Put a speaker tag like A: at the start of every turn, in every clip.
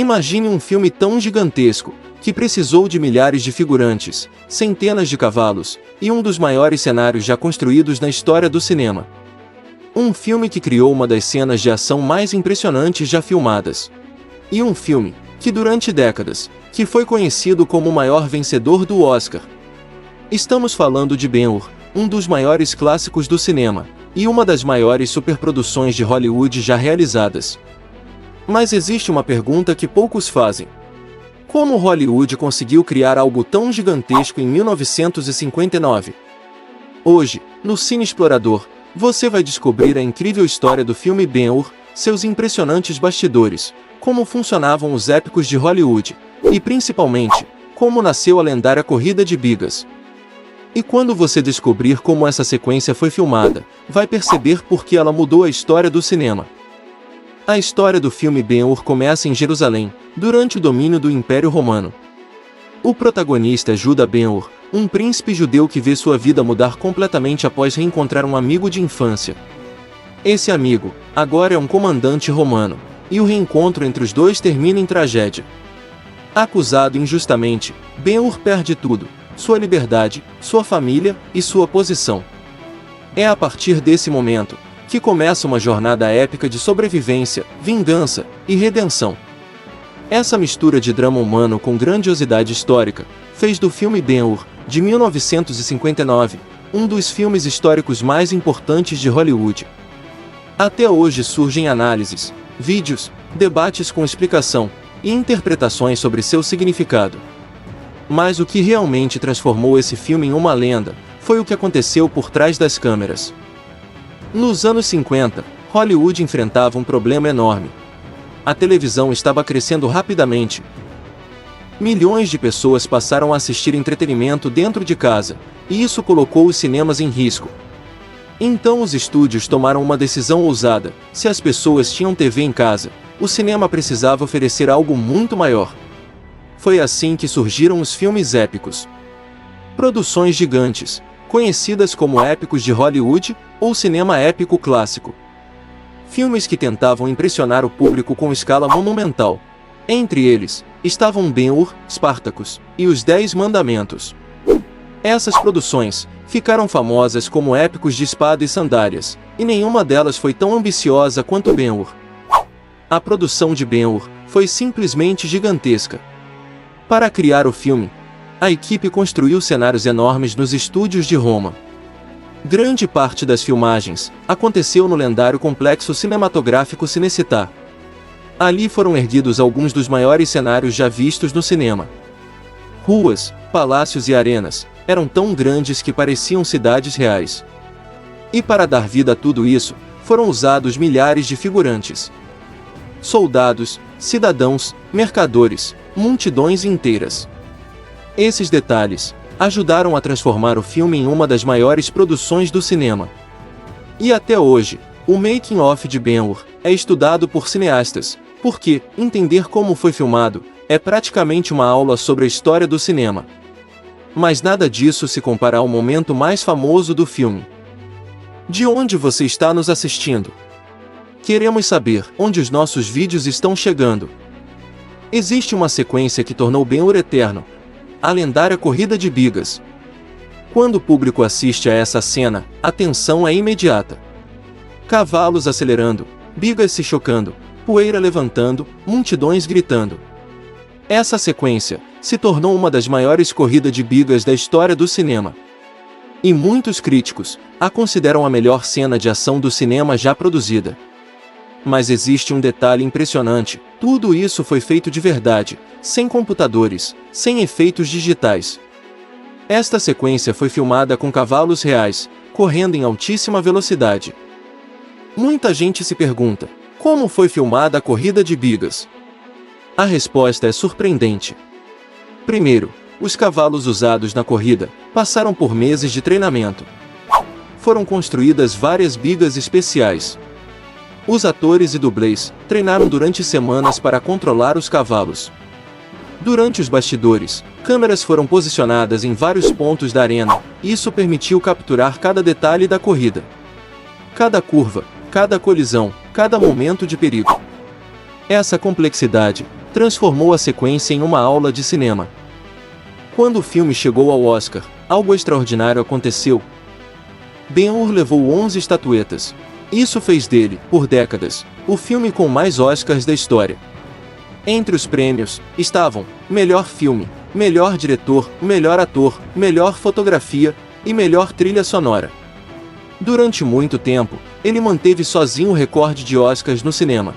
A: Imagine um filme tão gigantesco, que precisou de milhares de figurantes, centenas de cavalos, e um dos maiores cenários já construídos na história do cinema. Um filme que criou uma das cenas de ação mais impressionantes já filmadas. E um filme, que durante décadas, que foi conhecido como o maior vencedor do Oscar. Estamos falando de Ben-Hur, um dos maiores clássicos do cinema, e uma das maiores superproduções de Hollywood já realizadas. Mas existe uma pergunta que poucos fazem. Como Hollywood conseguiu criar algo tão gigantesco em 1959? Hoje, no Cine Explorador, você vai descobrir a incrível história do filme Ben-Hur, seus impressionantes bastidores, como funcionavam os épicos de Hollywood, e principalmente, como nasceu a lendária Corrida de Bigas. E quando você descobrir como essa sequência foi filmada, vai perceber por que ela mudou a história do cinema. A história do filme Ben-Hur começa em Jerusalém, durante o domínio do Império Romano. O protagonista é Judah Ben-Hur, um príncipe judeu que vê sua vida mudar completamente após reencontrar um amigo de infância. Esse amigo, agora é um comandante romano, e o reencontro entre os dois termina em tragédia. Acusado injustamente, Ben-Hur perde tudo: sua liberdade, sua família e sua posição. É a partir desse momento que começa uma jornada épica de sobrevivência, vingança e redenção. Essa mistura de drama humano com grandiosidade histórica fez do filme Ben-Hur, de 1959, um dos filmes históricos mais importantes de Hollywood. Até hoje surgem análises, vídeos, debates com explicação e interpretações sobre seu significado. Mas o que realmente transformou esse filme em uma lenda foi o que aconteceu por trás das câmeras. Nos anos 50, Hollywood enfrentava um problema enorme. A televisão estava crescendo rapidamente. Milhões de pessoas passaram a assistir entretenimento dentro de casa, e isso colocou os cinemas em risco. Então os estúdios tomaram uma decisão ousada: se as pessoas tinham TV em casa, o cinema precisava oferecer algo muito maior. Foi assim que surgiram os filmes épicos. Produções gigantes, conhecidas como épicos de Hollywood ou cinema épico clássico. Filmes que tentavam impressionar o público com escala monumental. Entre eles, estavam Ben-Hur, Spartacus e Os 10 Mandamentos. Essas produções ficaram famosas como épicos de espada e sandálias, e nenhuma delas foi tão ambiciosa quanto Ben-Hur. A produção de Ben-Hur foi simplesmente gigantesca. Para criar o filme, a equipe construiu cenários enormes nos estúdios de Roma. Grande parte das filmagens aconteceu no lendário complexo cinematográfico Cinecittà. Ali foram erguidos alguns dos maiores cenários já vistos no cinema. Ruas, palácios e arenas eram tão grandes que pareciam cidades reais. E para dar vida a tudo isso, foram usados milhares de figurantes. Soldados, cidadãos, mercadores, multidões inteiras. Esses detalhes ajudaram a transformar o filme em uma das maiores produções do cinema. E até hoje, o making-of de Ben-Hur é estudado por cineastas, porque entender como foi filmado é praticamente uma aula sobre a história do cinema. Mas nada disso se compara ao momento mais famoso do filme. De onde você está nos assistindo? Queremos saber onde os nossos vídeos estão chegando. Existe uma sequência que tornou Ben-Hur eterno: a lendária Corrida de Bigas. Quando o público assiste a essa cena, a tensão é imediata. Cavalos acelerando, bigas se chocando, poeira levantando, multidões gritando. Essa sequência se tornou uma das maiores corridas de bigas da história do cinema. E muitos críticos a consideram a melhor cena de ação do cinema já produzida. Mas existe um detalhe impressionante: tudo isso foi feito de verdade, sem computadores, sem efeitos digitais. Esta sequência foi filmada com cavalos reais, correndo em altíssima velocidade. Muita gente se pergunta: como foi filmada a Corrida de Bigas? A resposta é surpreendente. Primeiro, os cavalos usados na corrida passaram por meses de treinamento. Foram construídas várias bigas especiais. Os atores e dublês treinaram durante semanas para controlar os cavalos. Durante os bastidores, câmeras foram posicionadas em vários pontos da arena, e isso permitiu capturar cada detalhe da corrida. Cada curva, cada colisão, cada momento de perigo. Essa complexidade transformou a sequência em uma aula de cinema. Quando o filme chegou ao Oscar, algo extraordinário aconteceu. Ben-Hur levou 11 estatuetas. Isso fez dele, por décadas, o filme com mais Oscars da história. Entre os prêmios, estavam melhor filme, melhor diretor, melhor ator, melhor fotografia e melhor trilha sonora. Durante muito tempo, ele manteve sozinho o recorde de Oscars no cinema.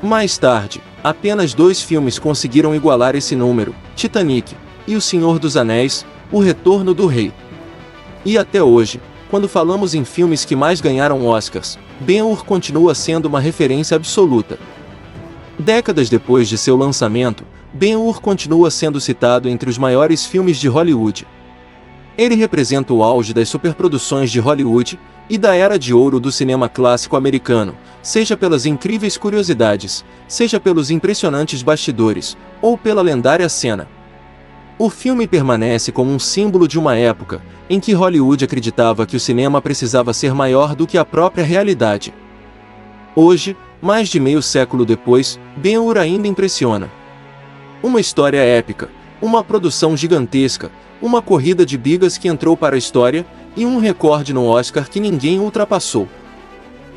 A: Mais tarde, apenas 2 filmes conseguiram igualar esse número, Titanic e O Senhor dos Anéis, O Retorno do Rei. E até hoje, quando falamos em filmes que mais ganharam Oscars, Ben-Hur continua sendo uma referência absoluta. Décadas depois de seu lançamento, Ben-Hur continua sendo citado entre os maiores filmes de Hollywood. Ele representa o auge das superproduções de Hollywood e da era de ouro do cinema clássico americano, seja pelas incríveis curiosidades, seja pelos impressionantes bastidores, ou pela lendária cena. O filme permanece como um símbolo de uma época em que Hollywood acreditava que o cinema precisava ser maior do que a própria realidade. Hoje, mais de meio século depois, Ben-Hur ainda impressiona. Uma história épica, uma produção gigantesca, uma corrida de bigas que entrou para a história e um recorde no Oscar que ninguém ultrapassou.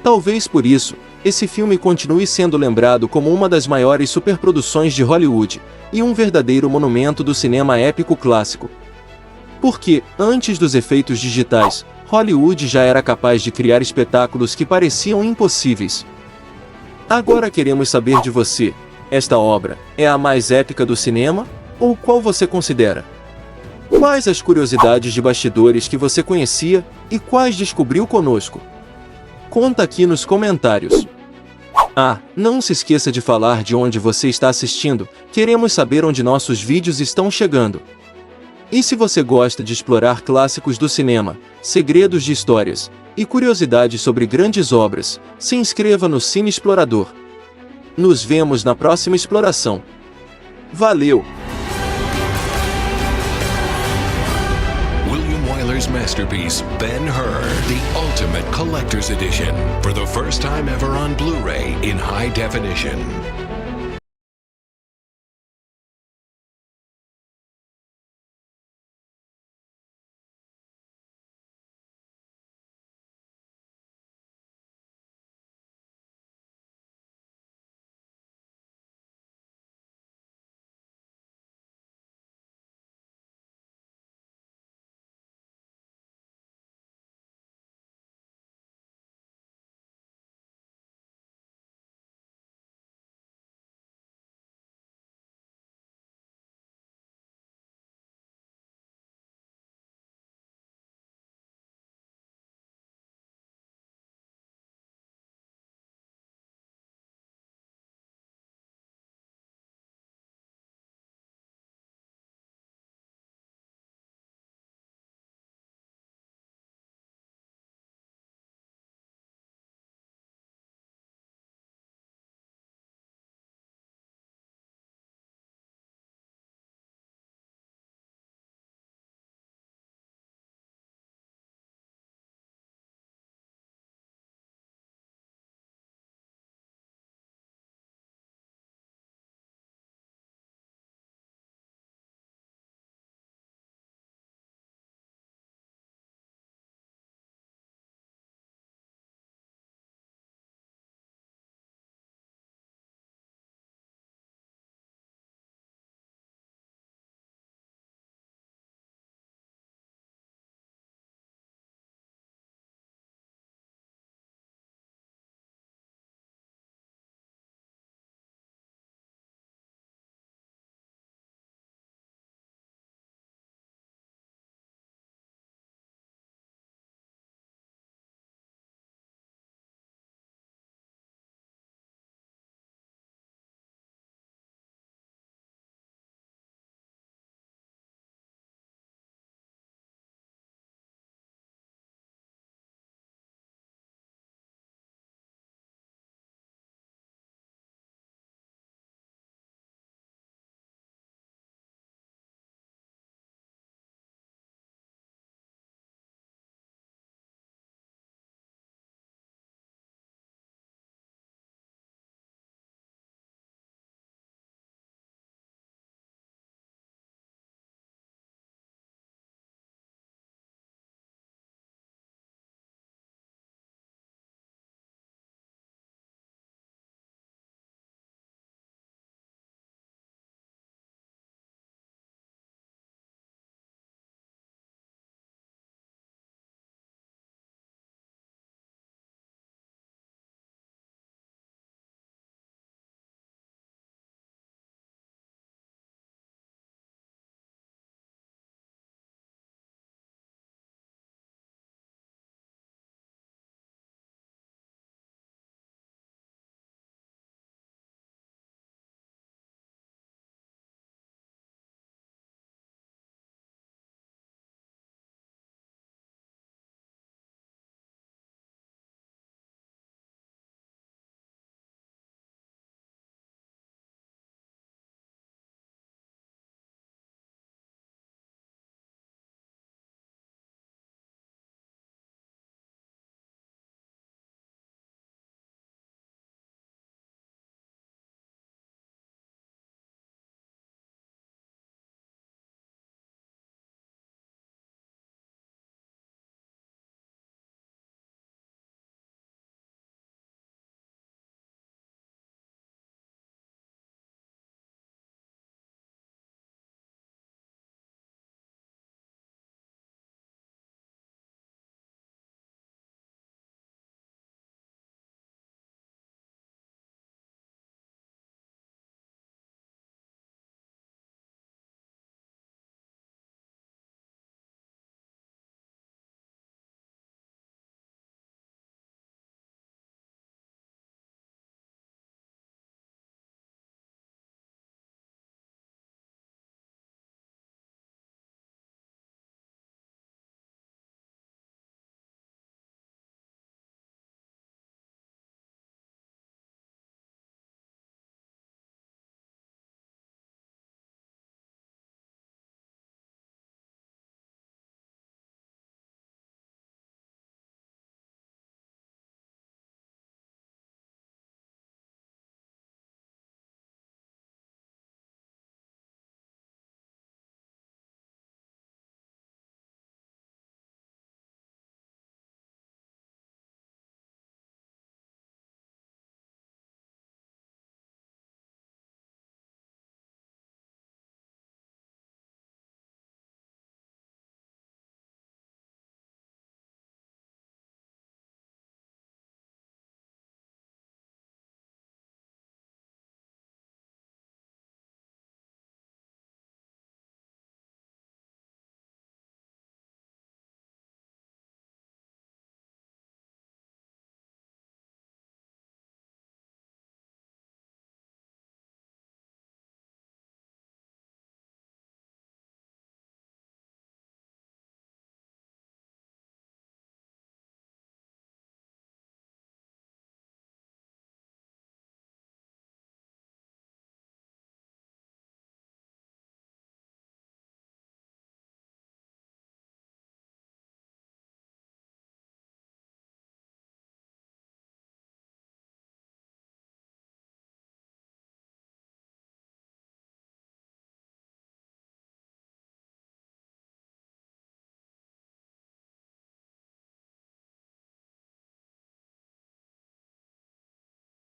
A: Talvez por isso, esse filme continue sendo lembrado como uma das maiores superproduções de Hollywood e um verdadeiro monumento do cinema épico clássico. Porque, antes dos efeitos digitais, Hollywood já era capaz de criar espetáculos que pareciam impossíveis. Agora queremos saber de você: esta obra é a mais épica do cinema? Ou qual você considera? Quais as curiosidades de bastidores que você conhecia e quais descobriu conosco? Conta aqui nos comentários. Ah, não se esqueça de falar de onde você está assistindo, queremos saber onde nossos vídeos estão chegando. E se você gosta de explorar clássicos do cinema, segredos de histórias e curiosidades sobre grandes obras, se inscreva no Cine Explorador. Nos vemos na próxima exploração. Valeu!
B: Masterpiece, Ben-Hur, the ultimate collector's edition, for the first time ever on Blu-ray in high definition.